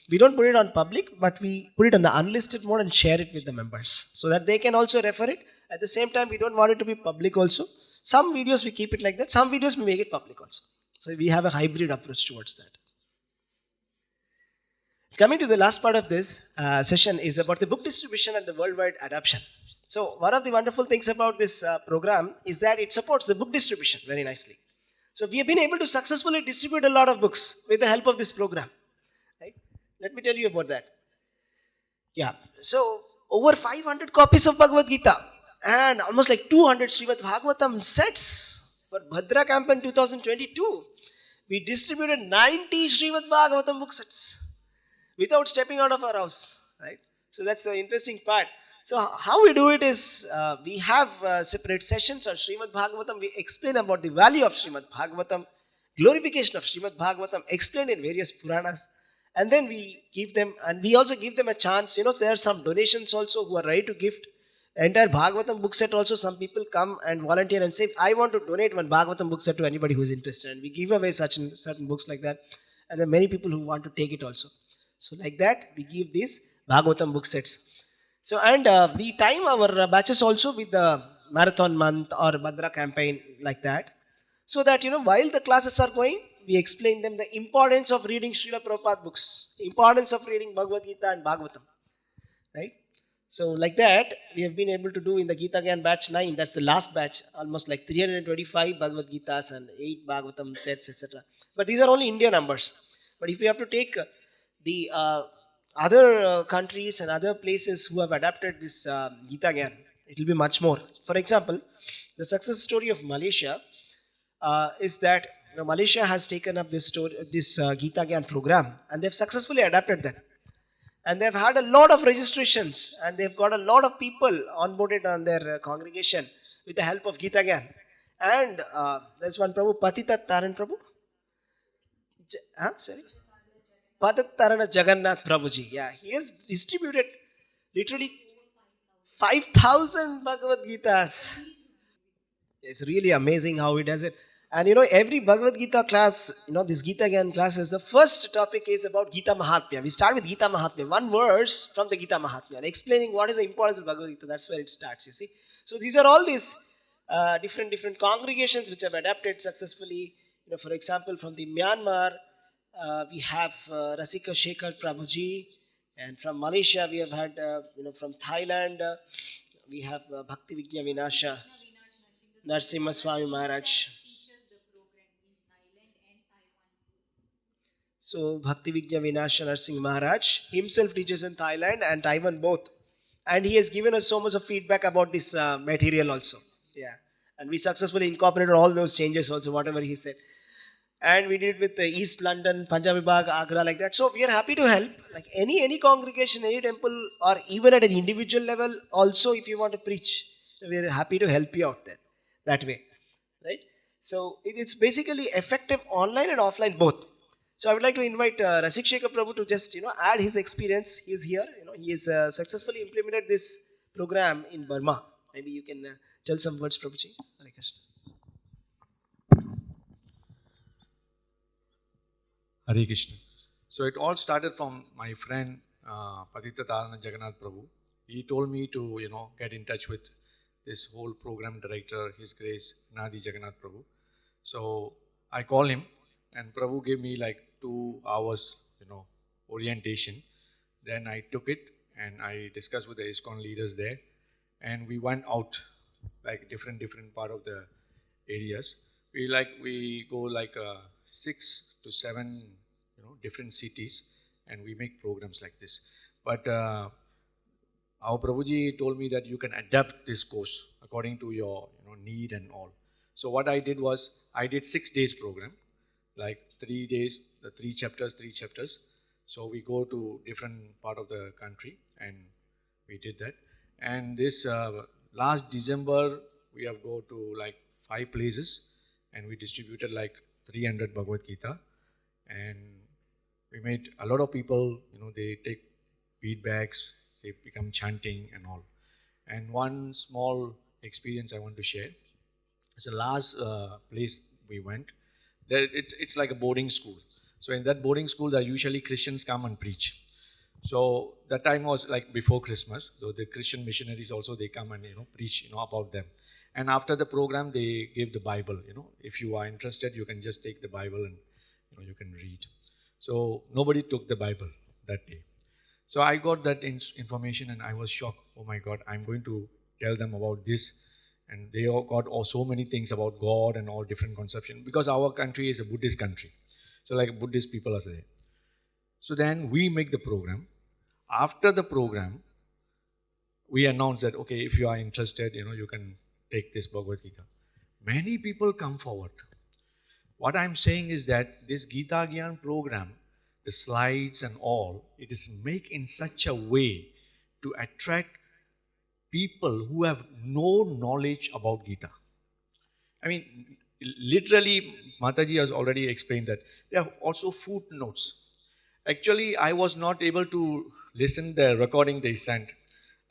we don't put it on public, but we put it on the unlisted mode and share it with the members so that they can also refer it. At the same time, we don't want it to be public also. Some videos we keep it like that. Some videos we make it public also. So we have a hybrid approach towards that. Coming to the last part of this session is about the book distribution and the worldwide adoption. So one of the wonderful things about this program is that it supports the book distribution very nicely. So we have been able to successfully distribute a lot of books with the help of this program. Right? Let me tell you about that. Yeah. So over 500 copies of Bhagavad Gita and almost like 200 Srimad Bhagavatam sets for Bhadra campaign 2022. We distributed 90 Srimad Bhagavatam book sets without stepping out of our house, right? So that's the interesting part. So how we do it is we have separate sessions on Srimad Bhagavatam. We explain about the value of Srimad Bhagavatam, glorification of Srimad Bhagavatam, explained in various Puranas. And then we give them, and we also give them a chance. There are some donations also who are ready to gift. Entire Bhagavatam book set also, some people come and volunteer and say, I want to donate one Bhagavatam book set to anybody who is interested. And we give away certain books like that. And there are many people who want to take it also. So like that, we give these Bhagavatam book sets. So and we time our batches also with the marathon month or Bhadra campaign like that. So that, while the classes are going, we explain them the importance of reading Srila Prabhupada books, importance of reading Bhagavad Gita and Bhagavatam, right? So like that, we have been able to do in the Gita Gyan batch 9, that's the last batch, almost like 325 Bhagavad Gitas and 8 Bhagavatam sets, etc. But these are only India numbers. But if we have to take the other countries and other places who have adapted this Gita Gyan, it will be much more. For example, the success story of Malaysia is that Malaysia has taken up this Gita Gyan program, and they've successfully adapted that. And they've had a lot of registrations, and they've got a lot of people onboarded on their congregation with the help of Gita Gyan. And there's one Prabhu, Patita Taran Prabhu. Sorry. Padattarana Jagannath Prabhuji. Yeah, he has distributed literally 5,000 Bhagavad Gitas. It's really amazing how he does it. And every Bhagavad Gita class, this Gita Gyan classes, the first topic is about Gita Mahatmya. We start with Gita Mahatmya, one verse from the Gita Mahatmya, and explaining what is the importance of Bhagavad Gita. That's where it starts, you see. So these are all these different congregations which have adapted successfully. For example, from the Myanmar, we have Rasika Shekhar Prabhuji, and from Malaysia we have had, from Thailand, we have Bhakti Vigya Vinasha Narsimha Swami Maharaj. So Bhakti Vigya Vinasha Narsimha Maharaj himself teaches in Thailand and Taiwan both. And he has given us so much of feedback about this material also. Yeah. And we successfully incorporated all those changes also, whatever he said. And we did it with East London, Punjab Bagh, Agra, like that. So we are happy to help. Like any congregation, any temple, or even at an individual level, also if you want to preach, we are happy to help you out there. That way. Right? So it's basically effective online and offline both. So I would like to invite Rasik Shekhar Prabhu to just add his experience. He is here. He has successfully implemented this program in Burma. Maybe you can tell some words, Prabhuji. Hare Krishna. Hare Krishna. So it all started from my friend Patita Tarana Jagannath Prabhu. He told me to get in touch with this whole program director, His Grace Nadi Jagannath Prabhu. So I called him, and Prabhu gave me like 2 hours, orientation. Then I took it and I discussed with the ISKCON leaders there, and we went out like different part of the areas. We go like 6 to 7, different cities, and we make programs like this. But our Prabhuji told me that you can adapt this course according to your need and all. So what I did was I did 6 days program, like 3 days, the 3 chapters. So we go to different part of the country, and we did that. And this last December we have go to like 5 places, and we distributed like 300 Bhagavad Gita, and we made a lot of people, they take feedbacks, they become chanting and all. And one small experience I want to share. It's the last place we went. There, it's like a boarding school. So in that boarding school, there usually Christians come and preach. So that time was like before Christmas. So the Christian missionaries also, they come and preach about them. And after the program, they give the Bible. If you are interested, you can just take the Bible and you can read. So nobody took the Bible that day. So I got that information, and I was shocked. Oh my God, I'm going to tell them about this. And they all got so many things about God and all different conception, because our country is a Buddhist country. So like Buddhist people are there. So then we make the program. After the program, we announce that, okay, if you are interested, you can take this Bhagavad Gita. Many people come forward. What I'm saying is that this Gita Gyan program, the slides and all, it is made in such a way to attract people who have no knowledge about Gita. I mean, literally, Mataji has already explained that. There are also footnotes. Actually, I was not able to listen the recording they sent.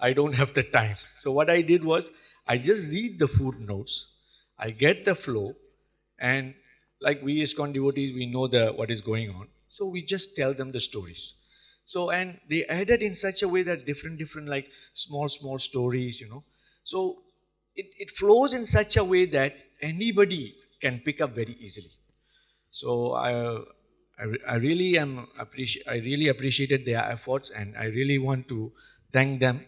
I don't have the time. So what I did was, I just read the footnotes, I get the flow, and like we ISKCON devotees, we know what is going on. So we just tell them the stories. So, and they added in such a way that different like small stories, So it flows in such a way that anybody can pick up very easily. So I really appreciated their efforts, and I really want to thank them.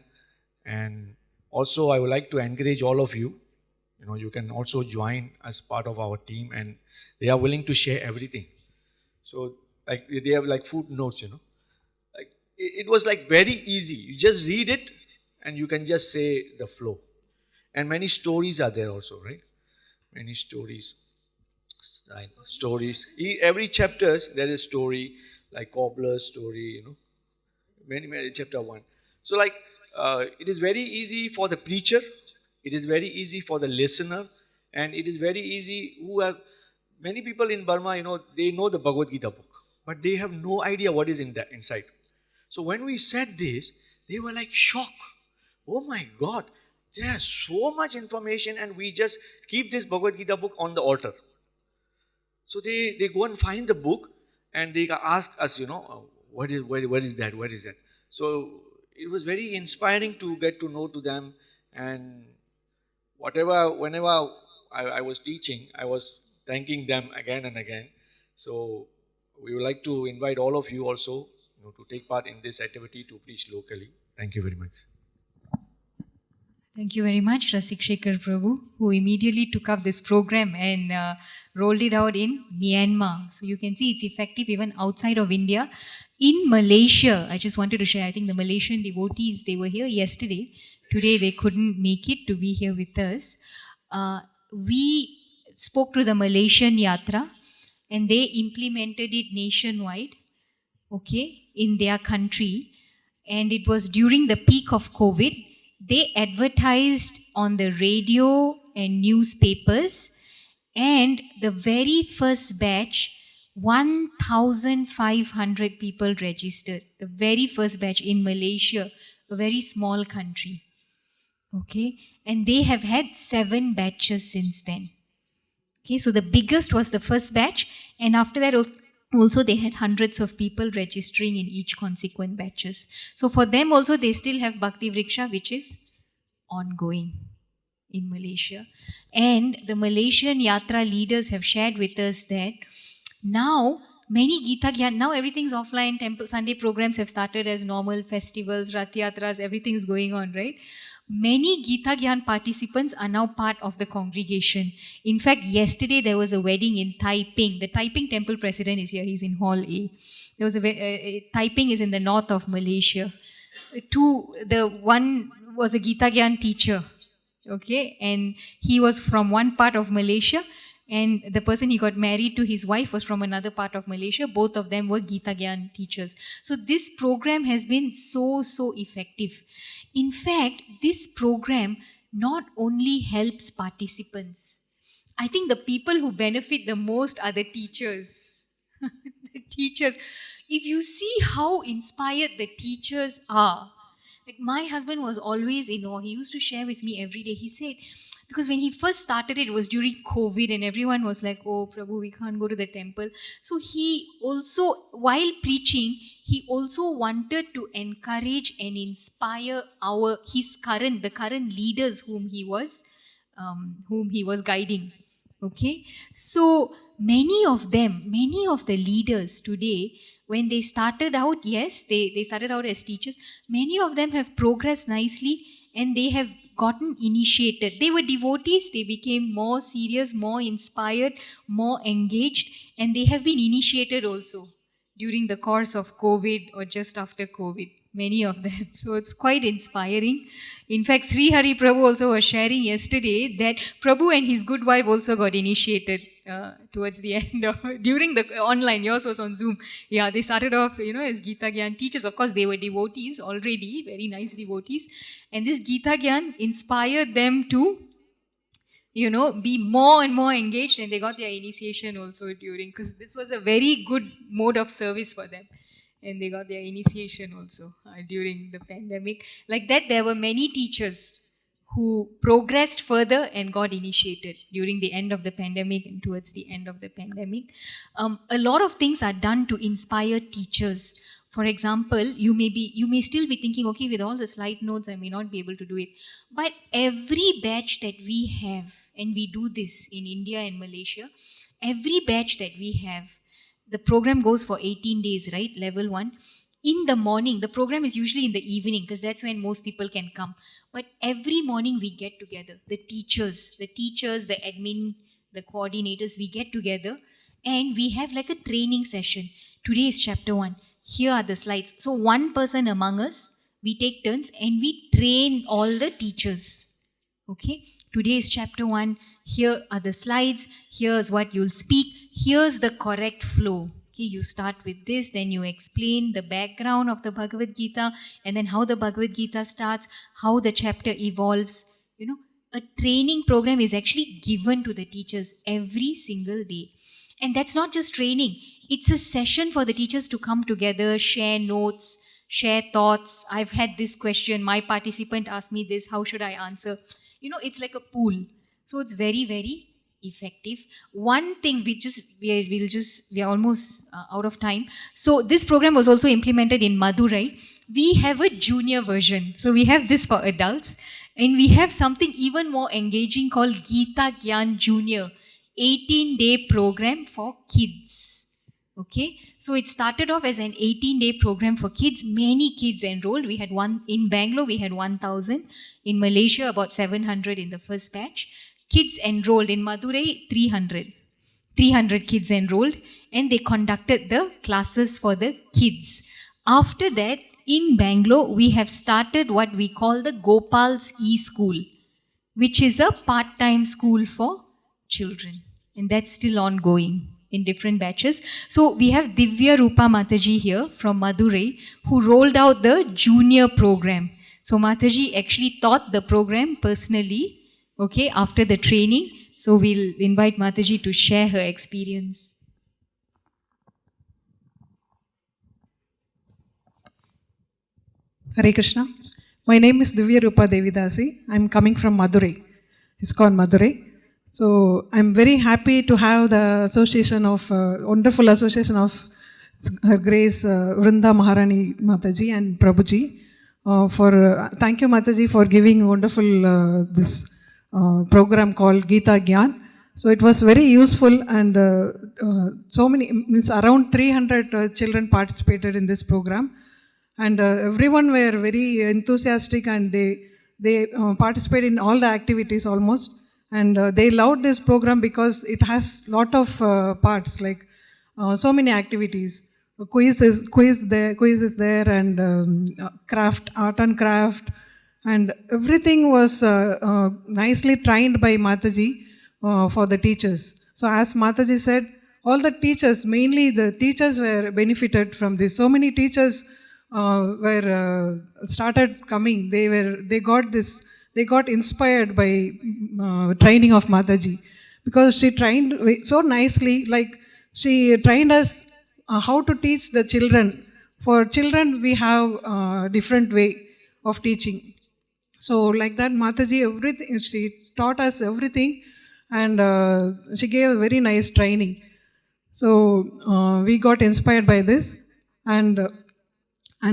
And also I would like to encourage all of you, you can also join as part of our team, and they are willing to share everything. So like they have like footnotes, like it was like very easy. You just read it and you can just say the flow. And many stories are there also, right? Many stories. Stories. Every chapter there is story, like cobbler's story, many chapter 1. So like it is very easy for the preacher, it is very easy for the listener, and it is very easy who have many people in Burma, they know the Bhagavad Gita book, but they have no idea what is in that inside. So when we said this, they were like shocked. Oh my God, there's so much information, and we just keep this Bhagavad Gita book on the altar. So they go and find the book and they ask us, where is that? So it was very inspiring to get to know to them, and whenever I was teaching, I was thanking them again and again. So we would like to invite all of you also, to take part in this activity to preach locally. Thank you very much. Thank you very much, Rasik Shekhar Prabhu, who immediately took up this program and rolled it out in Myanmar. So you can see it's effective even outside of India. In Malaysia, I just wanted to share, I think the Malaysian devotees, they were here yesterday. Today they couldn't make it to be here with us. We spoke to the Malaysian Yatra and they implemented it nationwide, in their country. And it was during the peak of COVID. They advertised on the radio and newspapers, and the very first batch, 1,500 people registered. The very first batch in Malaysia, a very small country. And they have had 7 batches since then. So the biggest was the first batch, and after that also they had hundreds of people registering in each consequent batches. So for them also they still have Bhakti Vriksha, which is ongoing in Malaysia. And the Malaysian Yatra leaders have shared with us that now many Gita Gyan, now everything's offline, temple Sunday programs have started as normal, festivals, Rath Yatras, everything's going on, right? Many Gita Gyan participants are now part of the congregation. In fact, yesterday there was a wedding in Taiping. The Taiping temple president is here. He's in Hall A. There was Taiping is in the north of Malaysia. One was a Gita Gyan teacher, and he was from one part of Malaysia, and the person he got married to, his wife, was from another part of Malaysia. Both of them were Gita Gyan teachers. So this program has been so effective. In fact, this program not only helps participants. I think the people who benefit the most are the teachers. The teachers. If you see how inspired the teachers are, like my husband was always in awe. He used to share with me every day. He said, because when he first started, it was during COVID and everyone was like, oh, Prabhu, we can't go to the temple. So he also, while preaching, he also wanted to encourage and inspire the current leaders whom he was guiding. So many of the leaders today, when they started out, yes, they started out as teachers. Many of them have progressed nicely and they have gotten initiated. They were devotees, they became more serious, more inspired, more engaged, and they have been initiated also during the course of COVID or just after COVID, many of them. So it's quite inspiring. In fact, Sri Hari Prabhu also was sharing yesterday that Prabhu and his good wife also got initiated towards the end of, during the online, yours was on Zoom. Yeah, they started off, as Gita Gyan teachers. Of course, they were devotees already, very nice devotees. And this Gita Gyan inspired them to, be more and more engaged, and they got their initiation also during, because this was a very good mode of service for them. And they got their initiation also during the pandemic. Like that, there were many teachers who progressed further and got initiated during the end of the pandemic and towards the end of the pandemic. A lot of things are done to inspire teachers. For example, you may still be thinking, okay, with all the slide notes, I may not be able to do it. But every batch that we have, and we do this in India and Malaysia, every batch that we have, the program goes for 18 days, right? Level 1. In the morning, the program is usually in the evening because that's when most people can come. But every morning we get together, the teachers, the admin, the coordinators, we get together and we have like a training session. Today is chapter 1. Here are the slides. So one person among us, we take turns and we train all the teachers. Okay, today is chapter 1. Here are the slides. Here's what you'll speak. Here's the correct flow. Okay, you start with this, then you explain the background of the Bhagavad Gita, and then how the Bhagavad Gita starts, how the chapter evolves. You know, a training program is actually given to the teachers every single day. And that's not just training. It's a session for the teachers to come together, share notes, share thoughts. I've had this question. My participant asked me this. How should I answer? You know, it's like a pool. So it's very, very effective. One thing we are almost out of time. So this program was also implemented in Madurai. We have a junior version. So we have this for adults. And we have something even more engaging called Gita Gyan Junior, 18-day program for kids. Okay, so it started off as an 18-day program for kids. Many kids enrolled. We had one in Bangalore, we had 1,000. In Malaysia, about 700 in the first batch. Kids enrolled in Madurai, 300. 300 kids enrolled, and they conducted the classes for the kids. After that, in Bangalore, we have started what we call the Gopal's E-School, which is a part-time school for children. And that's still ongoing in different batches. So we have Divya Rupa Mataji here from Madurai, who rolled out the junior program. So Mataji actually taught the program personally, okay, after the training. So we'll invite Mataji to share her experience. Hare Krishna. My name is Divya Rupa Devi Dasi. I'm coming from Madurai. It's called Madurai. So I'm very happy to have the association of, wonderful association of Her Grace Vrinda Maharani Mataji and Prabhuji. Thank you Mataji for giving wonderful this program called Gita Gyan. So it was very useful, and so many, around 300 children participated in this program. And everyone were very enthusiastic, and they participated in all the activities almost. And they loved this program because it has lot of parts, like so many activities. Quiz is there, and craft, art and craft, and everything was nicely trained by Mataji for the teachers. So as Mataji said, all the teachers, mainly the teachers, were benefited from this. So many teachers were started coming. They got inspired by training of Mataji, because she trained so nicely. Like she trained us how to teach the children. For children, we have different way of teaching. So like that, Mataji, everything, she taught us everything, and she gave a very nice training. So we got inspired by this, and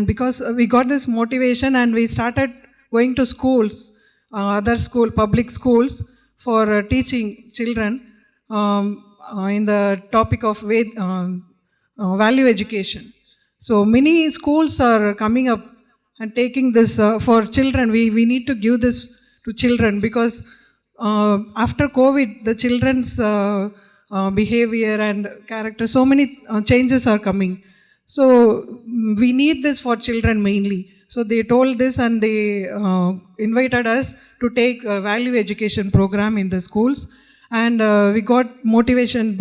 because we got this motivation, and we started going to schools, public schools, for teaching children in the topic of value education. So many schools are coming up and taking this for children. We need to give this to children, because after COVID, the children's behavior and character, so many changes are coming. So we need this for children mainly. So they told this, and they invited us to take a value education program in the schools. And we got motivation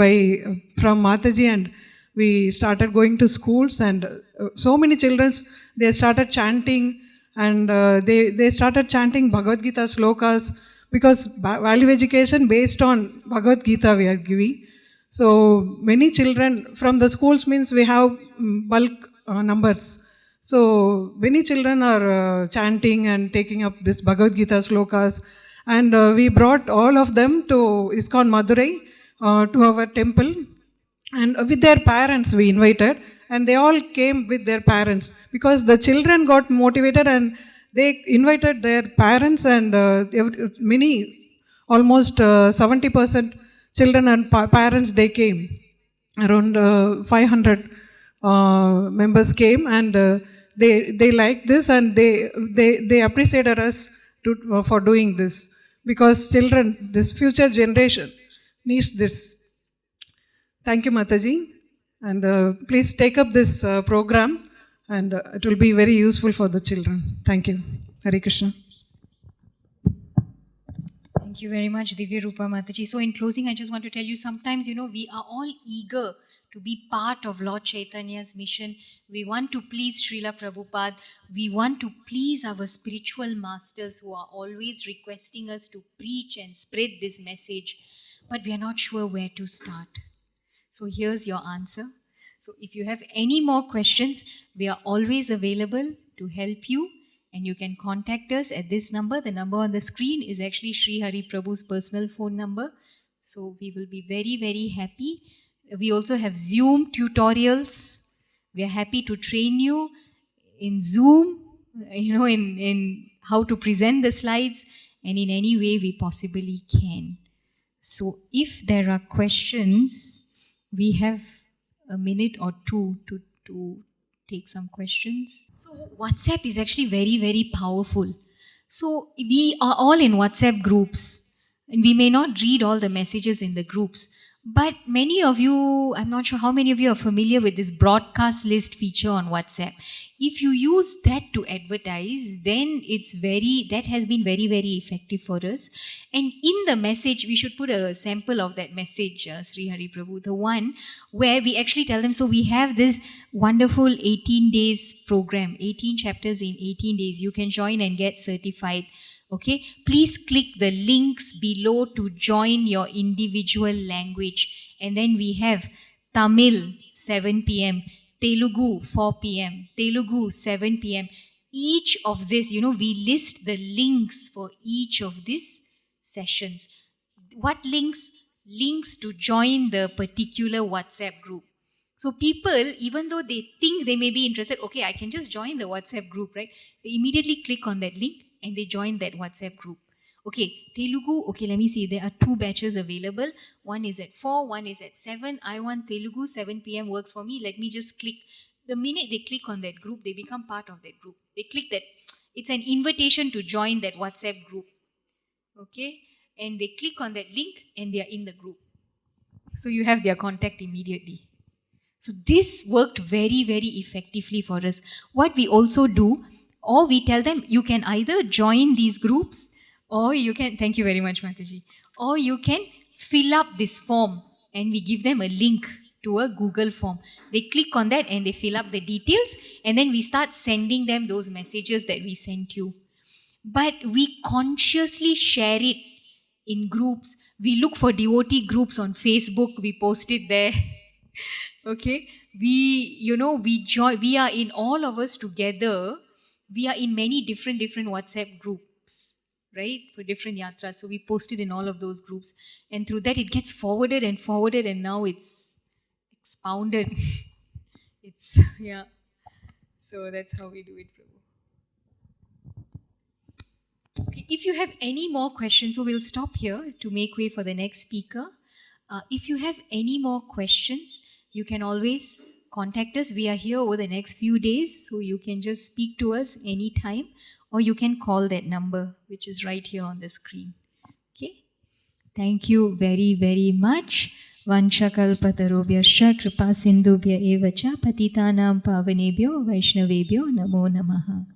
from Mataji, and we started going to schools, and so many children, they started chanting, and they started chanting Bhagavad Gita slokas, because value education based on Bhagavad Gita we are giving. So many children from the schools, means we have bulk numbers. So many children are chanting and taking up this Bhagavad Gita slokas. And we brought all of them to ISKCON Madurai, to our temple. And with their parents we invited, and they all came with their parents, because the children got motivated, and they invited their parents, and almost 70% children and parents, they came. Around 500 members came, and they liked this, and they appreciated us for doing this, because children, this future generation, needs this. Thank you, Mataji. And please take up this program, and it will be very useful for the children. Thank you. Hare Krishna. Thank you very much, Divya Rupa Mataji. So in closing, I just want to tell you, sometimes, we are all eager to be part of Lord Chaitanya's mission. We want to please Srila Prabhupada. We want to please our spiritual masters who are always requesting us to preach and spread this message. But we are not sure where to start. So here's your answer. So if you have any more questions, we are always available to help you. And you can contact us at this number. The number on the screen is actually Sri Hari Prabhu's personal phone number. So we will be very, very happy. We also have Zoom tutorials. We are happy to train you in Zoom, in how to present the slides, and in any way we possibly can. So if there are questions, we have a minute or two to take some questions. So WhatsApp is actually very, very powerful. So we are all in WhatsApp groups, and we may not read all the messages in the groups. But many of you, I'm not sure how many of you are familiar with this broadcast list feature on WhatsApp. If you use that to advertise, then that has been very, very effective for us. And in the message, we should put a sample of that message, Sri Hari Prabhu, the one where we actually tell them, so we have this wonderful 18 days program, 18 chapters in 18 days. You can join and get certified. Okay, please click the links below to join your individual language. And then we have Tamil 7 p.m., Telugu 4 p.m., Telugu 7 p.m. Each of this, we list the links for each of these sessions. What links? Links to join the particular WhatsApp group. So people, even though they think they may be interested, okay, I can just join the WhatsApp group, right? They immediately click on that link and they join that WhatsApp group. Okay, Telugu, okay, let me see. There are 2 batches available. One is at 4, one is at 7. I want Telugu, 7 p.m. works for me. Let me just click. The minute they click on that group, they become part of that group. They click that. It's an invitation to join that WhatsApp group. Okay, and they click on that link and they are in the group. So you have their contact immediately. So this worked very, very effectively for us. What we also do, or we tell them, you can either join these groups, or you can, thank you very much, Mataji, or you can fill up this form, and we give them a link to a Google form. They click on that and they fill up the details, and then we start sending them those messages that we sent you. But we consciously share it in groups. We look for devotee groups on Facebook, we post it there. Okay, we are in, all of us together. We are in many different WhatsApp groups, right? For different yatras. So we posted in all of those groups. And through that, it gets forwarded, and now it's expounded. Yeah. So that's how we do it, Prabhu. Okay, if you have any more questions, so we'll stop here to make way for the next speaker. If you have any more questions, you can always contact us. We are here over the next few days, so you can just speak to us anytime, or you can call that number, which is right here on the screen. Okay? Thank you very, very much. Vanchakalpatarobhyascha kripa sindhubhya evacha patitanam pavanebhyo vaishnavebhyo namo namaha.